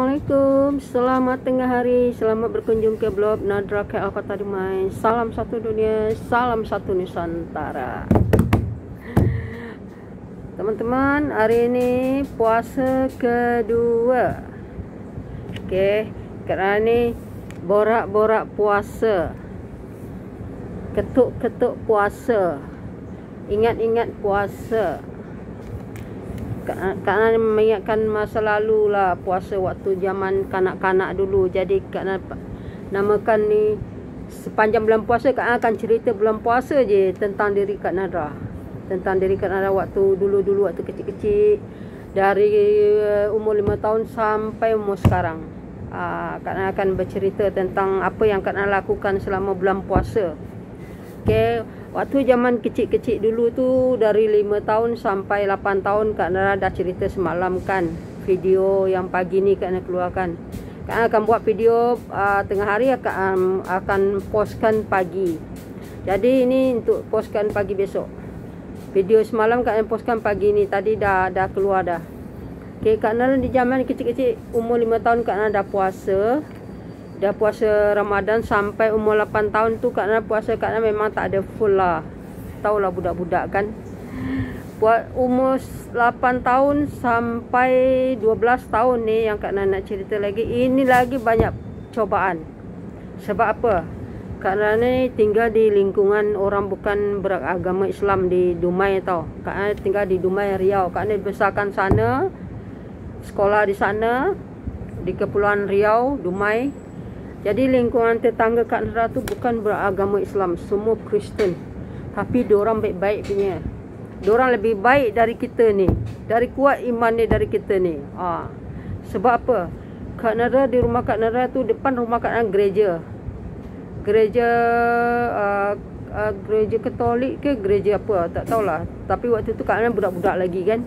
Assalamualaikum, selamat tengah hari, selamat berkunjung ke blog Nadra KL Kota Dumai. Salam satu dunia, salam satu Nusantara. Teman-teman, hari ini puasa kedua. Oke, karena ini borak-borak puasa, ketuk-ketuk puasa, ingat-ingat puasa. Karena mengingatkan masa lalu lah, puasa waktu zaman kanak-kanak dulu. Jadi kerana namakan ni sepanjang bulan puasa, Kak akan cerita bulan puasa je tentang diri Kak Nadra. Tentang diri Kak Nadra waktu dulu-dulu, waktu kecil-kecil, dari umur 5 tahun sampai umur sekarang. Kak Nadra akan bercerita tentang apa yang Kak Nadra lakukan selama bulan puasa. Okay. Waktu zaman kecil-kecil dulu tu, dari 5 tahun sampai 8 tahun, Kak Nara dah cerita semalam kan. Video yang pagi ni Kak Nara keluarkan. Kak Nara akan buat video tengah hari, akan postkan pagi. Jadi ini untuk postkan pagi besok. Video semalam Kak Nara postkan pagi ni, tadi dah keluar dah. Okay, Kak Nara di zaman kecil-kecil, umur 5 tahun Kak Nara dah puasa. Dah puasa Ramadan sampai umur 8 tahun tu Kak Nara puasa. Kak Nara memang tak ada full lah. Tahulah budak-budak kan. Buat umur 8 tahun sampai 12 tahun ni yang Kak Nara nak cerita lagi. Ini lagi banyak cobaan. Sebab apa? Kak Nara ni tinggal di lingkungan orang bukan beragama Islam di Dumai tau. Kak Nara tinggal di Dumai, Riau. Kak Nara dibesarkan sana, sekolah di sana, di Kepulauan Riau, Dumai. Jadi lingkungan tetangga Kak Nara tu bukan beragama Islam, semua Kristen. Tapi diorang baik-baik punya. Diorang lebih baik dari kita ni. Dari kuat iman ni dari kita ni. Sebab apa? Kak Nara, di rumah Kak Nara tu, depan rumah Kak Nara gereja. Gereja Katolik ke gereja apa, tak tahulah. Tapi waktu tu Kak Nara budak-budak lagi kan.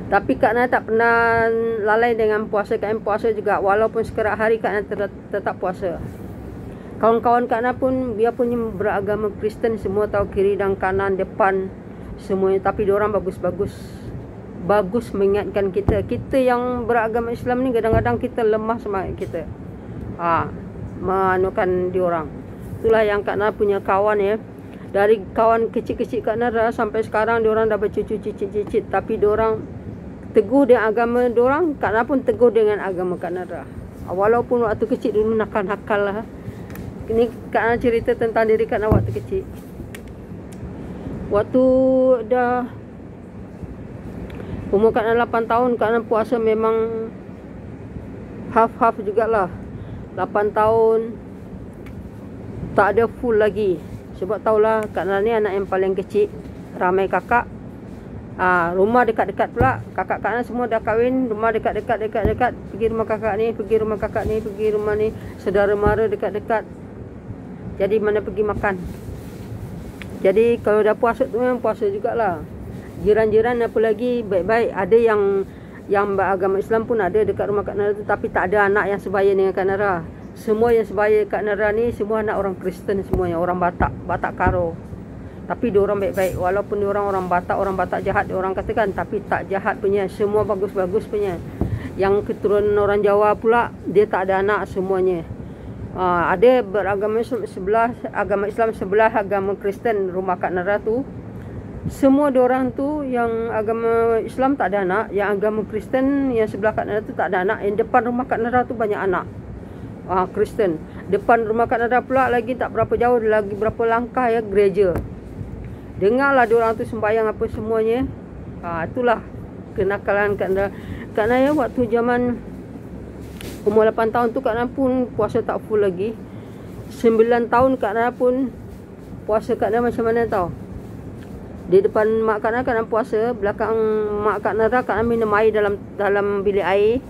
Tapi Kak Nara tak pernah lalai dengan puasa. Kak Nara puasa juga. Walaupun sekerap hari Kak Nara tetap puasa. Kawan-kawan Kak Nara pun, biarpun beragama Kristen, semua tahu kiri dan kanan, depan, semuanya. Tapi diorang bagus-bagus. Bagus mengingatkan kita. Kita yang beragama Islam ni kadang-kadang kita lemah semangat kita. Menukan diorang. Itulah yang Kak Nara punya kawan ya. Dari kawan kecil-kecil Kak Nara sampai sekarang diorang dah bercucu cicit-cicit. Tapi diorang teguh dengan agama diorang. Kak Nara pun teguh dengan agama Kak Nara. Walaupun waktu kecil dulu nakal-nakal lah. Ini Kak Nara cerita tentang diri Kak Nara waktu kecil. Waktu dah umur Kak Nara 8 tahun, Kak Nara puasa memang half-half jugalah. 8 tahun tak ada full lagi. Sebab tahulah Kak Nara ni anak yang paling kecil, ramai kakak. Rumah dekat-dekat pula. Kakak Kak Nara semua dah kahwin. Rumah dekat-dekat. Pergi rumah kakak ni, pergi rumah kakak ni, pergi rumah ni. Saudara mara dekat-dekat. Jadi mana pergi makan. Jadi kalau dah puasa tu memang puasa jugalah. Jiran-jiran apa lagi baik-baik. Ada yang beragama Islam pun ada dekat rumah Kak Nara tu. Tapi tak ada anak yang sebaya dengan Kak Nara. Semua yang sebaya Kak Nara ni semua anak orang Kristen semuanya. Orang Batak Karo. Tapi diorang baik-baik. Walaupun diorang orang Batak jahat diorang katakan. Tapi tak jahat punya. Semua bagus-bagus punya. Yang keturunan orang Jawa pula, dia tak ada anak semuanya. Ada beragama Islam sebelah, agama Islam sebelah, agama Kristen rumah Kak Nara tu. Semua diorang tu yang agama Islam tak ada anak. Yang agama Kristen yang sebelah Kak Nara tu tak ada anak. Yang depan rumah Kak Nara tu banyak anak. Kristen. Depan rumah Kak Nara pula lagi tak berapa jauh, lagi berapa langkah ya, gereja. Dengarlah diorang tu sembahyang apa semuanya. Itulah kenakalan Kak Nara. Kak Nara waktu zaman umur 8 tahun tu Kak Nara pun puasa tak full lagi. 9 tahun Kak Nara pun puasa. Kak Nara macam mana tau? Di depan mak Kak Nara puasa. Belakang mak Kak Nara minum air dalam bilik air.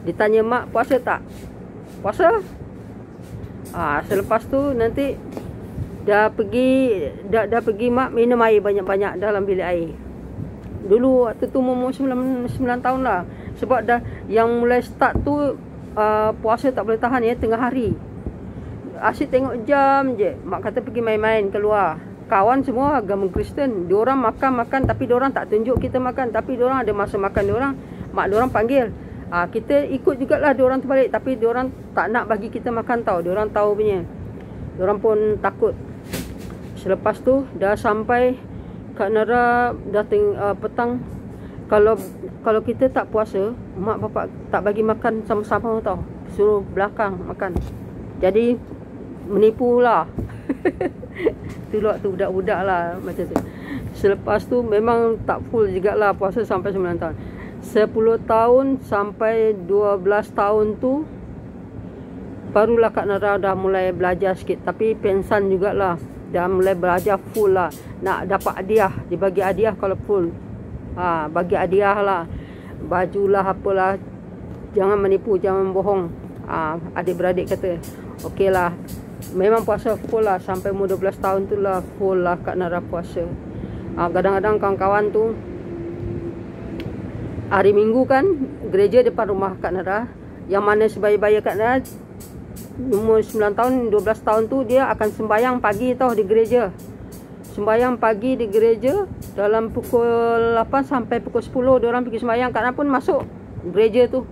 Ditanya mak, puasa tak? Puasa? Selepas tu nanti dah pergi mak minum air banyak-banyak dalam bilik air. Dulu waktu tu umur 9 tahun lah. Sebab dah yang mulai start tu puasa tak boleh tahan ya, tengah hari. Asyik tengok jam je. Mak kata pergi main-main keluar. Kawan semua agama Kristen. Diorang makan tapi diorang tak tunjuk kita makan. Tapi diorang ada masa makan diorang. Mak diorang panggil, Kita ikut jugalah diorang tu balik, tapi diorang tak nak bagi kita makan tau. Diorang tahu punya. Diorang pun takut. Selepas tu dah sampai Kak Nara dah petang. Kalau kita tak puasa, mak bapak tak bagi makan sama-sama tau. Suruh belakang makan. Jadi menipu lah. Itulah tu budak-budak lah macam tu. Selepas tu memang tak full jugalah puasa sampai 9 tahun. 10 tahun sampai 12 tahun tu barulah Kak Nara dah mulai belajar sikit. Tapi pensan jugalah. Dah mulai belajar full lah. Nak dapat hadiah. Dia bagi hadiah kalau full. Bagi hadiah lah. Bajulah apalah. Jangan menipu, jangan bohong. Adik-beradik kata okey lah. Memang puasa full lah. Sampai umur 12 tahun tu lah full lah Kak Nara puasa. Kadang-kadang kawan-kawan tu hari Minggu kan, gereja depan rumah Kak Nara. Yang mana sebaya-baya Kak Nara umur 9 tahun, 12 tahun tu dia akan sembahyang pagi tau di gereja. Sembahyang pagi di gereja dalam pukul 8 sampai pukul 10 diorang pergi sembahyang. Kak Nara pun masuk gereja tu.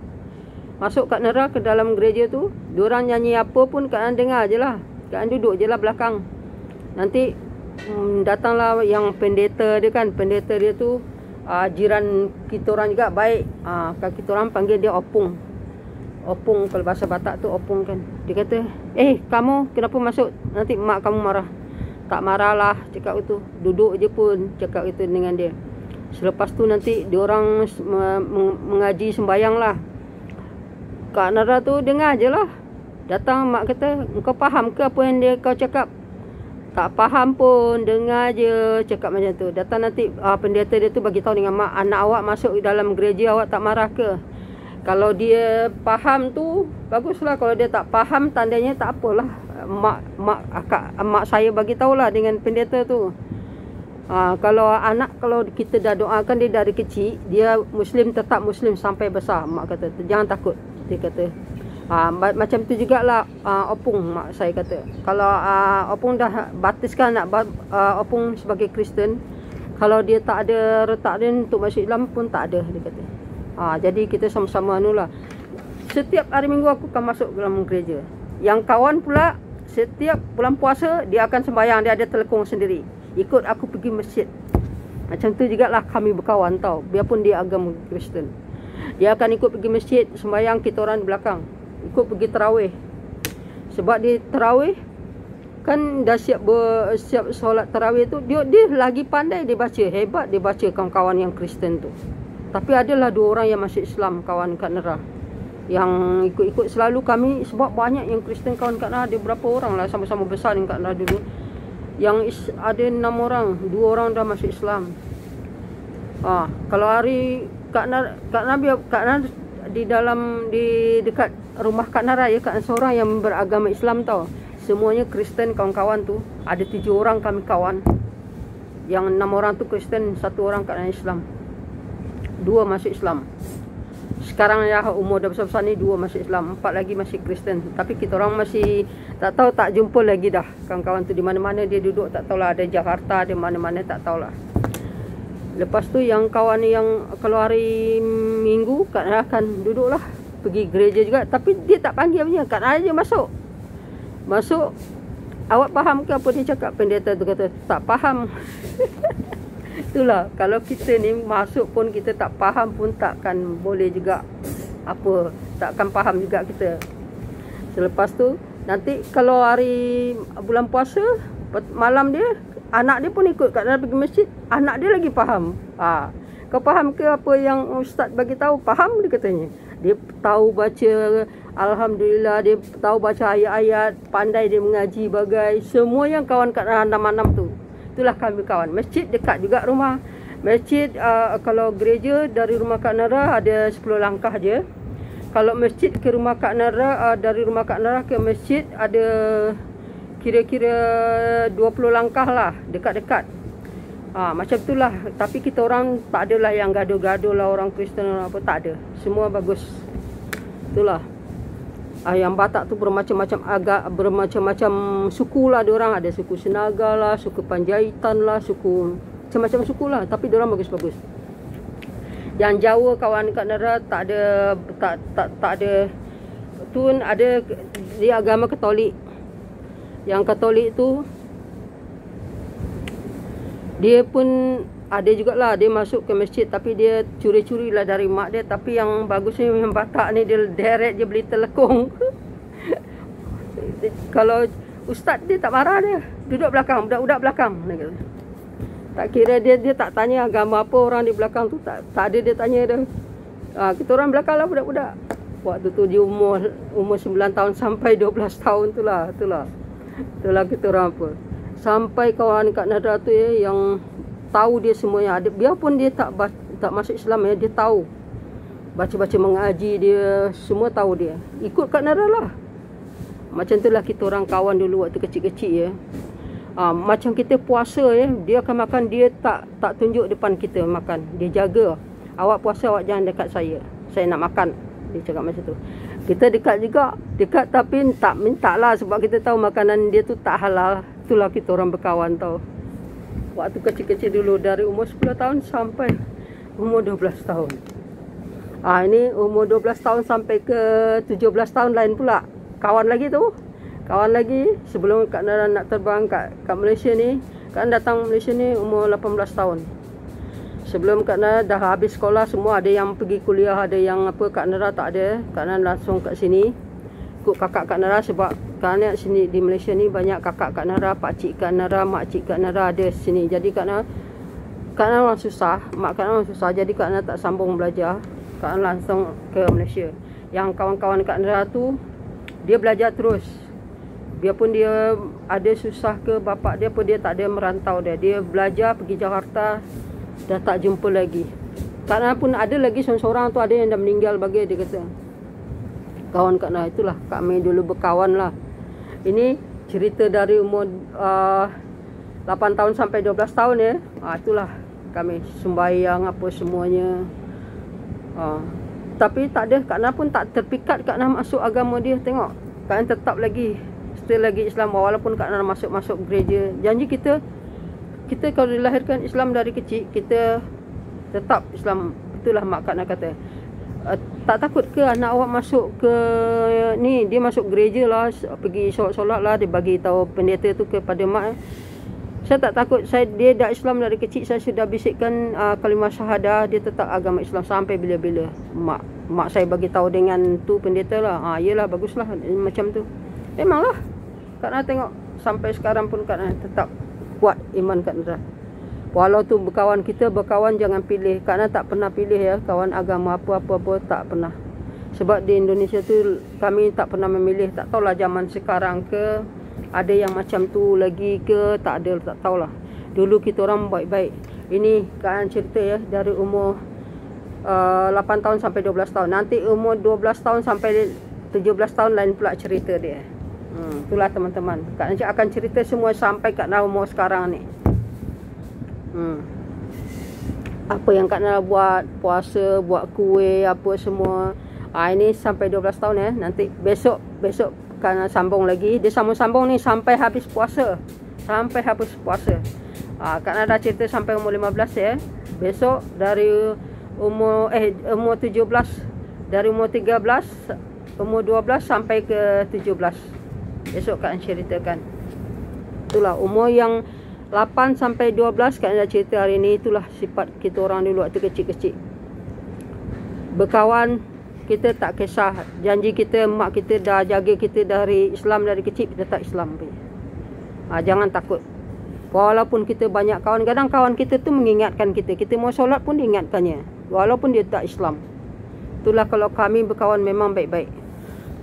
Masuk Kak Nara ke dalam gereja tu, diorang nyanyi apa pun Kak Nara dengar je lah. Kak Nara duduk je lah belakang. Nanti datanglah yang pendeta dia kan. Pendeta dia tu jiran kita orang juga baik. Kalau kita orang panggil dia opung. Opung kalau bahasa Batak tu opung kan. Dia kata, kamu kenapa masuk? Nanti mak kamu marah. Tak marahlah cakap itu. Duduk je pun cakap itu dengan dia. Selepas tu nanti diorang mengaji sembahyang lah. Kak Nara tu dengar je lah. Datang mak kata, kau faham ke apa yang kau cakap? Tak faham pun, dengar je cakap macam tu. Datang nanti pendeta dia tu bagi tahu dengan mak, anak awak masuk dalam gereja awak tak marah ke? Kalau dia faham tu baguslah. Kalau dia tak faham tandanya tak apalah. Mak saya bagi tahulah dengan pendeta tu. Kalau kita dah doakan dia dari kecil, dia Muslim, tetap Muslim sampai besar. Mak kata jangan takut. Dia kata macam tu jugalah opung, mak saya kata. Kalau opung dah baptiskan opung sebagai Kristen, kalau dia tak ada retak dia untuk masuk Islam pun tak ada, dia kata. Jadi kita sama-sama anulah. Setiap hari Minggu aku akan masuk dalam gereja. Yang kawan pula setiap bulan puasa dia akan sembahyang, dia ada telekong sendiri. Ikut aku pergi masjid. Macam tu jugalah kami berkawan tau. Biarpun dia agama Kristen, dia akan ikut pergi masjid sembahyang, kita orang di belakang. Ikut pergi tarawih. Sebab dia tarawih kan dah siap solat tarawih tu, dia lagi pandai dia baca. Hebat dia baca kawan-kawan yang Kristen tu. Tapi adalah 2 orang yang masuk Islam, kawan Kak Nara, yang ikut-ikut selalu kami. Sebab banyak yang Kristen kawan Kak Nara. Ada berapa orang lah sama-sama besar dengan Kak Nara dulu. Yang ada 6 orang, 2 orang dah masuk Islam. Kalau hari Kak Nara di dekat rumah Kak Nara ya, Kak Nara seorang yang beragama Islam tau. Semuanya Kristen kawan-kawan tu. Ada 7 orang kami kawan. Yang 6 orang tu Kristen, 1 orang Kak Nara Islam. 2 masuk Islam. Sekarang ya umur dah besar-besar ni 2 masuk Islam, 4 lagi masih Kristen. Tapi kita orang masih tak tahu, tak jumpa lagi dah. Kawan-kawan tu di mana-mana dia duduk tak tahulah. Ada Jakarta, ada mana-mana tak tahulah. Lepas tu yang kawan yang kalau hari Minggu Kak Nara akan duduklah pergi gereja juga. Tapi dia tak panggil punya, Kak Nara je masuk. Awak faham ke apa dia cakap? Pendeta tu kata tak faham. Itulah, kalau kita ni masuk pun kita tak faham pun takkan boleh juga takkan faham juga kita. Selepas tu nanti kalau hari bulan puasa malam dia, anak dia pun ikut Kak Nara pergi masjid. Anak dia lagi faham. Kau faham ke apa yang ustaz bagi tahu? Faham, dia katanya. Dia tahu baca, alhamdulillah, dia tahu baca ayat-ayat, pandai dia mengaji bagai. Semua yang kawan Kak Nara 6 tu. Itulah kami kawan. Masjid dekat juga rumah. Masjid kalau gereja dari rumah Kak Nara ada 10 langkah je. Kalau masjid ke rumah Kak Nara, dari rumah Kak Nara ke masjid ada kira-kira 20 langkah lah, dekat-dekat. Macam itulah. Tapi kita orang tak adalah yang gaduh-gaduh lah, orang Kristen orang apa, tak ada. Semua bagus. Itulah. Yang Batak tu bermacam-macam suku lah diorang. Ada suku Senaga lah, suku Panjaitan lah, suku macam-macam suku lah. Tapi diorang bagus-bagus. Yang Jawa kawan Kak Nara tak ada tak ada tu, ada dia agama Katolik. Yang Katolik tu dia pun ada jugalah, dia masuk ke masjid tapi dia curi-curi lah dari mak dia. Tapi yang bagusnya yang Batak ni dia deret je beli telekong. Kalau ustaz dia tak marah, dia duduk belakang, budak-budak belakang dia kata. Tak kira dia tak tanya agama apa orang di belakang tu, tak ada dia tanya dia. Kita orang belakang lah budak-budak. Waktu tu dia umur 9 tahun sampai 12 tahun itulah kita orang apa. Sampai kawan Kak Nara tu yang tahu dia semuanya. Biarpun dia tak masuk Islam dia tahu. Baca-baca mengaji dia, semua tahu dia. Ikut Kak Nara lah. Macam itulah kita orang kawan dulu waktu kecil-kecil macam kita puasa dia akan makan, dia tak tunjuk depan kita makan. Dia jaga. Awak puasa, awak jangan dekat saya nak makan. Dia cakap macam tu. Kita dekat juga. Dekat tapi tak minta lah, sebab kita tahu makanan dia tu tak halal. Itulah kita orang berkawan tau. Waktu kecil-kecil dulu, dari umur 10 tahun sampai umur 12 tahun. Ini umur 12 tahun sampai ke 17 tahun lain pula. Kawan lagi tu. Kawan lagi sebelum Kak Nara nak terbang kat Malaysia ni. Kak Nara datang Malaysia ni umur 18 tahun. Sebelum Kak Nara dah habis sekolah semua, ada yang pergi kuliah, ada yang apa. Kak Nara tak ada. Kak Nara langsung kat sini ikut kakak Kak Nara, sebab Kak Nara sini di Malaysia ni banyak kakak Kak Nara, pakcik Kak Nara, makcik Kak Nara ada sini. Jadi Kak Nara orang susah, mak Kak Nara orang susah, jadi Kak Nara tak sambung belajar. Kak Nara langsung ke Malaysia. Yang kawan-kawan Kak Nara tu dia belajar terus. Biarpun dia ada susah ke bapak dia pun, dia tak ada merantau dia. Dia belajar pergi Jakarta, dah tak jumpa lagi. Kak Nara pun ada lagi seorang tu, ada yang dah meninggal bagi dia kata. Kawan Kak Nara itulah, kami dulu berkawan lah. Ini cerita dari umur 8 tahun sampai 12 tahun ya. Itulah kami sembahyang apa semuanya. Tapi tak ada, Kak Nara pun tak terpikat Kak Nara masuk agama dia. Tengok, Kak Nara tetap lagi still lagi Islam, walaupun Kak Nara masuk gereja. Janji kita kalau dilahirkan Islam dari kecil, kita tetap Islam. Itulah mak Kak Nara kata. Tak takut ke anak awak masuk ke ni, dia masuk gereja lah, pergi solat lah, dia bagi tahu pendeta tu kepada mak. Saya tak takut. Dia dah Islam dari kecil. Saya sudah bisikkan kalimah syahadah, dia tetap agama Islam sampai bila-bila. Mak saya bagi tahu dengan tu pendeta lah. Yelah, baguslah macam tu. Memanglah Kak Nara tengok sampai sekarang pun Kak Nara tetap kuat iman Kak Nara. Walau tu berkawan, kita berkawan jangan pilih. Kak Nara tak pernah pilih ya, kawan agama apa-apa tak pernah. Sebab di Indonesia tu kami tak pernah memilih. Tak tahulah zaman sekarang ke ada yang macam tu lagi ke, tak ada, tak tahulah. Dulu kita orang baik-baik. Ini Kak Nara cerita ya, dari umur 8 tahun sampai 12 tahun. Nanti umur 12 tahun sampai 17 tahun lain pula cerita dia. Itulah teman-teman. Kak Nara akan cerita semua sampai Kak Nara umur sekarang ni. Apa yang Kak Nara buat, puasa, buat kuih, apa semua. Ini sampai 12 tahun ya. Nanti besok Kak Nara sambung lagi. Dia sambung ni sampai habis puasa. Sampai habis puasa. Kak Nara dah cerita sampai umur 15 ya. Besok dari umur 17, dari umur 13, umur 12 sampai ke 17. Besok Kak Nara ceritakan. Itulah umur yang 8 sampai 12 Kak Nara cerita hari ni. Itulah sifat kita orang dulu waktu kecil-kecil. Berkawan, kita tak kisah. Janji kita, mak kita dah jaga kita dari Islam dari kecil, kita tak Islam. Jangan takut. Walaupun kita banyak kawan, kadang kawan kita tu mengingatkan kita. Kita mau solat pun diingatkannya, walaupun dia tak Islam. Itulah kalau kami berkawan memang baik-baik.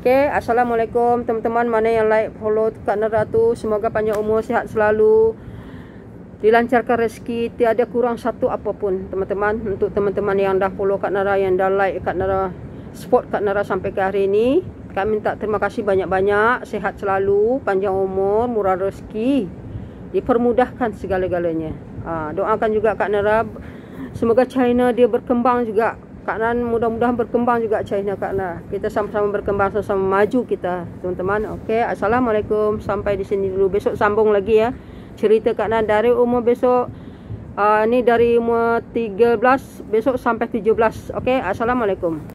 Okay, Assalamualaikum teman-teman. Mana yang like, follow Kak Nara tu, semoga panjang umur, sihat selalu, dilancarkan rezeki, tiada kurang satu apapun teman-teman. Untuk teman-teman yang dah follow Kak Nara, yang dah like Kak Nara, support Kak Nara sampai ke hari ini, kami minta terima kasih banyak-banyak. Sihat selalu, panjang umur, murah rezeki, dipermudahkan segala-galanya. Doakan juga Kak Nara, semoga China dia berkembang juga. Kak Nara mudah-mudahan berkembang juga China Kak Nara. Kita sama-sama berkembang, sama-sama maju kita teman-teman. Okey, Assalamualaikum. Sampai di sini dulu. Besok sambung lagi ya. Cerita Kak Nara dari umur besok Ni dari umur 13 besok sampai 17. Okey, assalamualaikum.